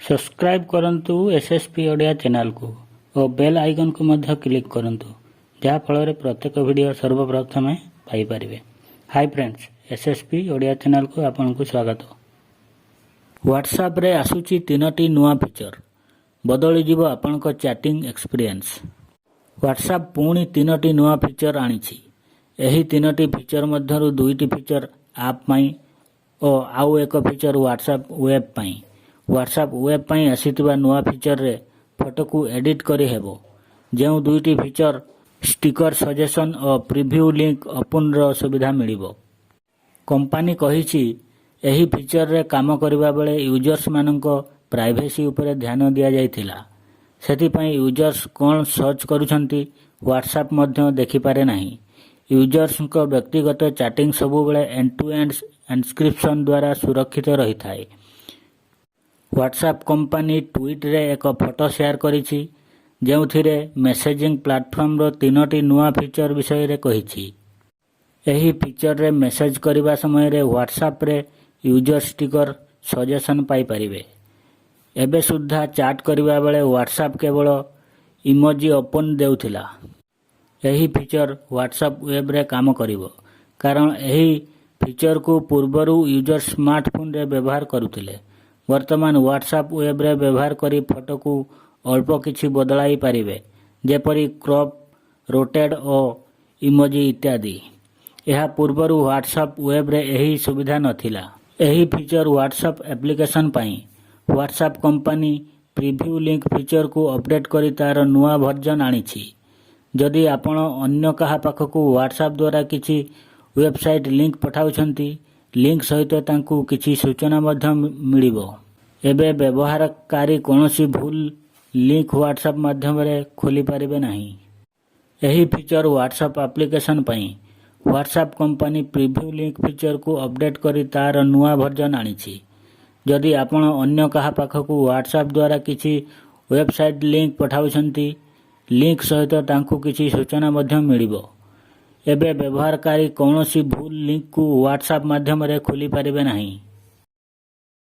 Subscribe करंतु SSP Odia channel को और बेल आइकन को मध्य क्लिक करंतु जहाँ फल प्रत्येक वीडियो सर्वप्रथमे पाई परिवे। Hi friends, SSP Odia channel को आपन को स्वागत। व्हाट्सएप रे आसुची तीनोटी नुआ फीचर बदली जीव आपन को चैटिंग एक्सपीरियंस। व्हाट्सएप पुणी तीनोटी नुआ फीचर आनिछि। एही तीनोटी फीचर मध्यरु दुईटी फीचर आप पई और आउ एक फीचर व्हाट्सएप वेब पई। व्हाट्सएप वेब पई आसीतिबा नुआ फीचर रे फोटो को एडिट करि हेबो। जेउ दुईटी फीचर स्टिकर सजेशन और प्रीव्यू लिंक ओपन रो सुविधा मिलिबो। कंपनी कहिछि एही फीचर रे काम करिबा बेले यूजर्स माननको प्राइवेसी उपरे ध्यान दिया जायथिला। सेति पई यूजर्स कोन सर्च करूछंती व्हाट्सएप मध्य देखि पारे नाही। यूजर्स को व्यक्तिगत चैटिंग सबु बेले एंड टू एंड एन्क्रिप्शन द्वारा सुरक्षित रही थाए। व्हाट्सएप कंपनी ट्वीट रे एक फोटो शेयर करिछि जेउथिरे मेसेजिंग प्लेटफॉर्म रो तीनोटी नुआ फीचर विषय रे कहिछि। एही फीचर रे मेसेज करिबा समय रे व्हाट्सएप रे यूजर स्टिकर सजेशन पाई परिबे। एबे सुद्धा चैट करिबा बेले व्हाट्सएप केवल इमोजी ओपन देउथिला। एही फीचर व्हाट्सएप वेब रे काम करिवो कारण एही फीचर को पूर्वरु यूजर स्मार्टफोन रे व्यवहार करुथिले। वर्तमान व्हाट्सएप वेब रे व्यवहार करी फोटो को अल्प किछि बदलाई पारिबे, जेपरि क्रॉप, रोटेट और इमोजी इत्यादि। यह पूर्वरु व्हाट्सएप वेब रे एही सुविधा नथिला। एही फीचर व्हाट्सएप एप्लिकेशन पई WhatsApp company preview link feature को अपडेट करी तार नुआ वर्जन आनिछि। जदि आपण अन्य कहा पाखकु व्हाट्सएप द्वारा किछि वेबसाइट लिंक पठाउछंती, लिंक सहित तांकु किछि सूचना मध्य मिलिबो। एबे व्यवहारकारी कोनोसी भूल लिंक व्हाट्सएप माध्यम रे खोली पारिबे नाही। एही फीचर व्हाट्सएप एप्लिकेशन पई WhatsApp company preview link feature को अपडेट करी तार नुआ वर्जन आनिछि। जदि आपण अन्य कहा पाखकु व्हाट्सएप द्वारा किछि वेबसाइट लिंक पठाउछंती, लिंक सहित तांकु किछि सूचना मध्य मिलिबो। एबे व्यवहारकारी कोनोसी भूल लिंक को व्हाट्सएप माध्यम रे खोली पारिबे नाही।